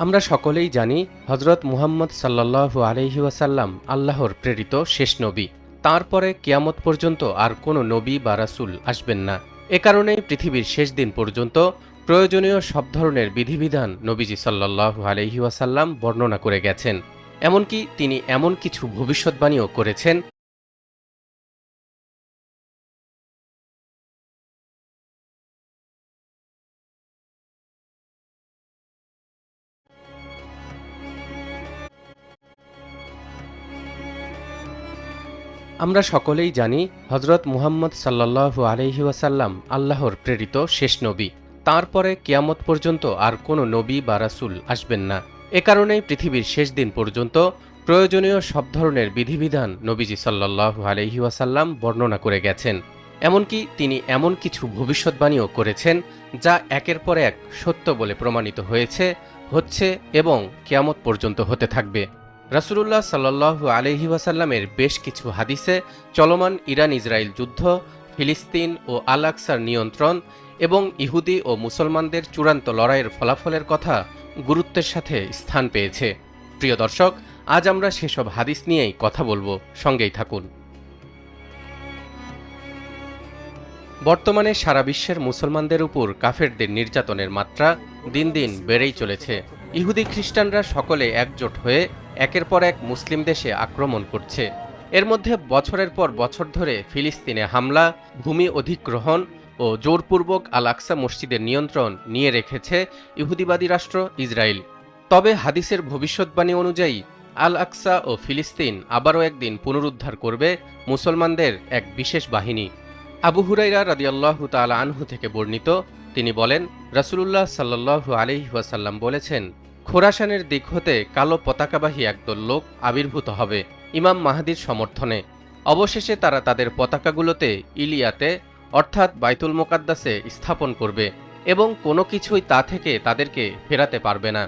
আমরা সকলেই জানি হজরত মুহাম্মদ সাল্লাল্লাহু আলাইহি ওয়াসাল্লাম আল্লাহর প্রেরিত শেষ নবী। তারপরে কিয়ামত পর্যন্ত আর কোনো নবী বা রাসূল আসবেন না। এ কারণেই পৃথিবীর শেষ দিন পর্যন্ত প্রয়োজনীয় সব ধরনের বিধিবিধান নবীজি সাল্লাল্লাহু আলাইহি ওয়াসাল্লাম বর্ণনা করে গেছেন। এমনকি তিনি এমন কিছু ভবিষ্যদ্বাণীও করেছেন। আমরা সকলেই জানি হজরত মুহাম্মদ সাল্লাল্লাহু আলাইহি ওয়াসাল্লাম আল্লাহর প্রেরিত শেষ নবী। তারপরে কিয়ামত পর্যন্ত আর কোনো নবী বা রাসূল আসবেন না। এ কারণেই পৃথিবীর শেষ দিন পর্যন্ত প্রয়োজনীয় সব ধরনের বিধিবিধান নবীজি সাল্লাল্লাহু আলাইহি ওয়াসাল্লাম বর্ণনা করে গেছেন। এমনকি তিনি এমন কিছু ভবিষ্যদ্বাণীও করেছেন যা একের পর এক সত্য বলে প্রমাণিত হয়েছে, হচ্ছে এবং কিয়ামত পর্যন্ত হতে থাকবে। রাসূলুল্লাহ সাল্লাল্লাহু আলাইহি ওয়াসাল্লামের বেশ কিছু হাদিসে চলমান ইরান ইসরায়েল যুদ্ধ, ফিলিস্তিন ও আল আকসার নিয়ন্ত্রণ এবং ইহুদি ও মুসলমানদের চূড়ান্ত লড়াইয়ের ফলাফলের কথা গুরুত্বের সাথে স্থান পেয়েছে। প্রিয় দর্শক, আজ আমরা সেসব হাদিস নিয়েই কথা বলবো, সঙ্গেই থাকুন। বর্তমানে সারা বিশ্বের মুসলমানদের উপর কাফেরদের নির্যাতনের মাত্রা দিন দিন বেড়েই চলেছে। ইহুদি খ্রিস্টানরা সকলে একজোট হয়ে একের পর এক মুসলিম দেশে আক্রমণ করছে। এর মধ্যে বছরের পর বছর ধরে ফিলিস্তিনে হামলা, ভূমি অধিগ্রহণ ও জোরপূর্বক আল আকসা মসজিদের নিয়ন্ত্রণ নিয়ে রেখেছে ইহুদিবাদী রাষ্ট্র ইসরায়েল। তবে হাদিসের ভবিষ্যদ্বাণী অনুযায়ী আল আকসা ও ফিলিস্তিন আবারও একদিন পুনরুদ্ধার করবে মুসলমানদের এক বিশেষ বাহিনী। আবু হুরাইরা রাদিয়াল্লাহু তাআলা আনহু থেকে বর্ণিত, তিনি বলেন, রাসূলুল্লাহ সাল্লাল্লাহু আলাইহি ওয়াসাল্লাম বলেছেন, খোরাসানের দিক হতে কালো পতাকাবাহী একদল লোক আবির্ভূত হবে ইমাম মাহদীর সমর্থনে। অবশেষে তারা তাদের পতাকাগুলোতে ইলিয়াতে অর্থাৎ বাইতুল মুকাদ্দাসে স্থাপন করবে এবং কোনো কিছুই তা থেকে তাদেরকে ফেরাতে পারবে না।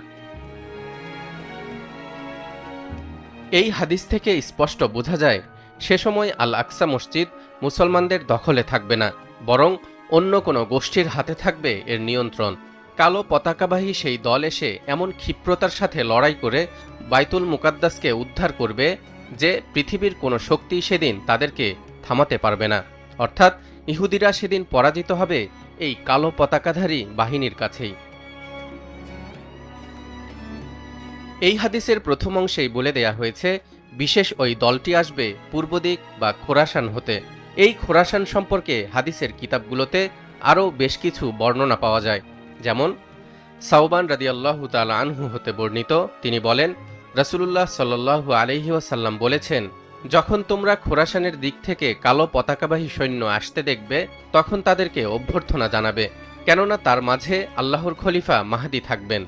এই হাদিস থেকে স্পষ্ট বোঝা যায় সে সময় আল আকসা মসজিদ মুসলমানদের দখলে থাকবে না, বরং অন্য কোনো গোষ্ঠীর হাতে থাকবে এর নিয়ন্ত্রণ। কালো পতাকাবাহী সেই দল এসে এমন ক্ষিপ্রতার সাথে লড়াই করে বাইতুল মুকাদ্দাসকে উদ্ধার করবে যে পৃথিবীর কোনো শক্তি সেদিন তাদেরকে থামাতে পারবে না। অর্থাৎ ইহুদিরা সেদিন পরাজিত হবে এই কালো পতাকাধারী বাহিনীর কাছেই। এই হাদিসের প্রথম অংশেই বলে দেয়া হয়েছে বিশেষ ওই দলটি আসবে পূর্ব দিক বা খোরাসান হতে। এই খোরাসান সম্পর্কে হাদিসের কিতাবগুলোতে আরও বেশ কিছু বর্ণনা পাওয়া যায়। যেমন সাওবান রাদিয়াল্লাহু তাআলা আনহু হতে বর্ণিত, তিনি বলেন, রাসূলুল্লাহ সাল্লাল্লাহু আলাইহি ওয়াসাল্লাম বলেছেন, যখন তোমরা খোরাসানের দিক থেকে কালো পতাকাবাহী সৈন্য আসতে দেখবে তখন তাদেরকে অভ্যর্থনা জানাবে, কেননা তার মাঝে আল্লাহর খলিফা মাহদী থাকবেন।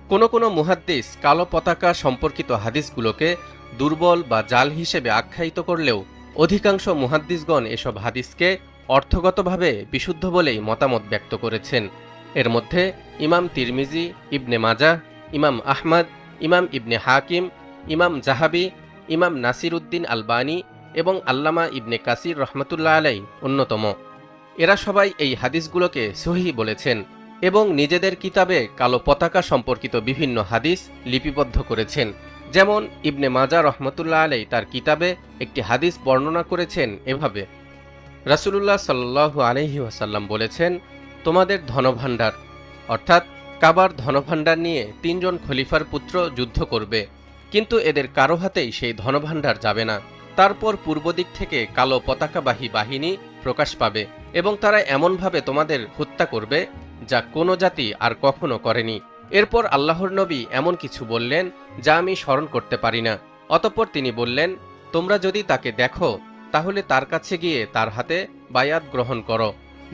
কোনো মুহাদ্দিস কালো পতাকা সম্পর্কিত হাদিসগুলোকে দুর্বল বা জাল হিসেবে আখ্যায়িত করলেও অধিকাংশ মুহাদ্দিসগণ এসব হাদিসকে অর্থগতভাবে বিশুদ্ধ বলেই মতামত ব্যক্ত করেছেন। এর মধ্যে ইমাম তিরমিজি, ইবনে মাজাহ, ইমাম আহমদ, ইমাম ইবনে হাকিম, ইমাম জাহাবি, ইমাম নাসির উদ্দিন আলবানী এবং আল্লামা ইবনে কাসির রহমতুল্লাহ আলাই অন্যতম। এরা সবাই এই হাদিসগুলোকে সহিহ বলেছেন এবং নিজেদের কিতাবে কালো পতাকা সম্পর্কিত বিভিন্ন হাদিস লিপিবদ্ধ করেছেন। যেমন ইবনে মাজাহ রহমতুল্লাহ আলাই তার কিতাবে একটি হাদিস বর্ণনা করেছেন এভাবে, রাসূলুল্লাহ সাল্লাল্লাহু আলাইহি ওয়াসাল্লাম বলেছেন, তোমাদের ধনভাণ্ডার অর্থাৎ কাবার ধনভাণ্ডার নিয়ে ৩ জন খলিফার পুত্র যুদ্ধ করবে, কিন্তু এদের কারো হাতেই সেই ধনভাণ্ডার যাবে না। তারপর পূর্ব দিক থেকে কালো পতাকাবাহী বাহিনী প্রকাশ পাবে এবং তারা এমনভাবে তোমাদের হত্যা করবে যা কোনো জাতি আর কখনো করেনি। এরপর আল্লাহর নবী এমন কিছু বললেন যা আমি স্মরণ করতে পারি না। অতঃপর তিনি বললেন, তোমরা যদি তাকে দেখো তাহলে তার কাছে গিয়ে তার হাতে বায়াত গ্রহণ করো,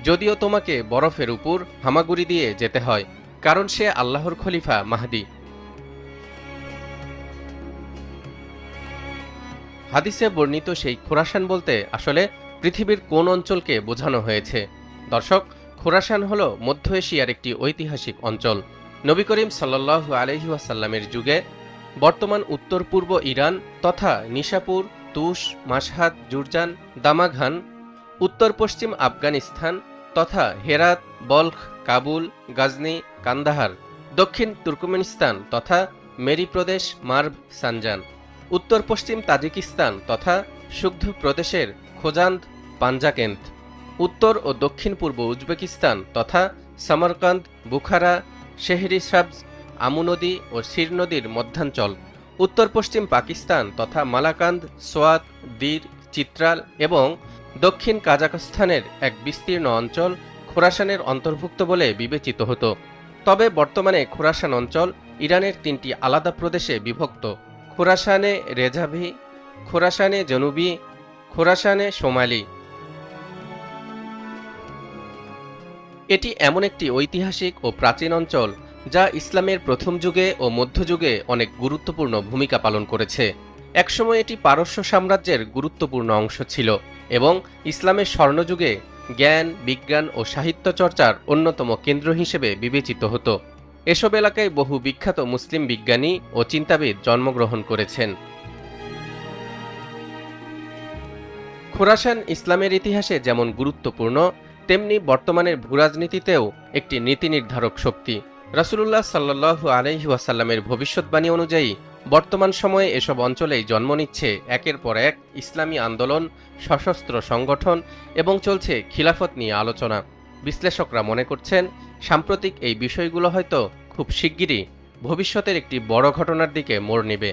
যদিও তোমাকে বরফের উপর হামাগুড়ি দিয়ে যেতে হয়, কারণ সে আল্লাহর খলিফা মাহদী। হাদিসে বর্ণিত সেই খোরাসান বলতে আসলে পৃথিবীর কোন অঞ্চলকে বোঝানো হয়েছে? দর্শক, খোরাসান হল মধ্য এশিয়ার একটি ঐতিহাসিক অঞ্চল। নবী করিম সাল্লাল্লাহু আলাইহি ওয়াসাল্লামের যুগে বর্তমান উত্তর পূর্ব ইরান তথা নিশাপুর, তুস, মাশহাদ, জুরজান, দামাঘান, উত্তর পশ্চিম আফগানিস্তান তথা হেরাত, বলখ, কাবুল, গাজনি, কান্দাহার, দক্ষিণ তুর্কমেনিস্তান তথা মেরি প্রদেশ, মার্ভ, সানজান, উত্তর পশ্চিম তাজিকিস্তান তথা সুগধ প্রদেশের খোজান্দ, পাঞ্জাকেন্দ, উত্তর ও দক্ষিণ পূর্ব উজবেকিস্তান তথা সমরকান্দ, বুখারা, শেহরিসাবজ, আমু নদী ও সির নদীর মধ্যাঞ্চল, উত্তর পশ্চিম পাকিস্তান তথা মালাকান্দ, সোয়াত, দির, চিত্রাল এবং দক্ষিণ কাজাখস্তানের এক বিস্তীর্ণ অঞ্চল খোরাসানের অন্তর্ভুক্ত বলে বিবেচিত হতো। তবে বর্তমানে খোরাসান অঞ্চল ইরানের 3টি আলাদা প্রদেশে বিভক্ত: খোরাসানে রেজাভি, খোরাসানে জনুবি, খোরাসানে সোমালি। এটি এমন একটি ঐতিহাসিক ও প্রাচীন অঞ্চল যা ইসলামের প্রথম যুগে ও মধ্যযুগে অনেক গুরুত্বপূর্ণ ভূমিকা পালন করেছে। একসময় এটি পারস্য সাম্রাজ্যের গুরুত্বপূর্ণ অংশ ছিল এবং ইসলামের স্বর্ণযুগে জ্ঞান, বিজ্ঞান ও সাহিত্য চর্চার অন্যতম কেন্দ্র হিসেবে বিবেচিত হতো। এসব এলাকায় বহু বিখ্যাত মুসলিম বিজ্ঞানী ও চিন্তাবিদ জন্মগ্রহণ করেছেন। খোরাসান ইসলামের ইতিহাসে যেমন গুরুত্বপূর্ণ, তেমনি বর্তমানের ভূরাজনীতিতেও একটি নীতি নির্ধারক শক্তি। রাসূলুল্লাহ সাল্লাল্লাহু আলাইহি ওয়াসাল্লামের ভবিষ্যৎবাণী অনুযায়ী বর্তমান সময়ে এসব অঞ্চলেই জন্ম নিচ্ছে একের পর এক ইসলামী আন্দোলন, সশস্ত্র সংগঠন এবং চলছে খিলাফত নিয়ে আলোচনা। বিশ্লেষকরা মনে করছেন, সাম্প্রতিক এই বিষয়গুলো হয়তো খুব শিগগিরই ভবিষ্যতের একটি বড় ঘটনার দিকে মোড় নেবে।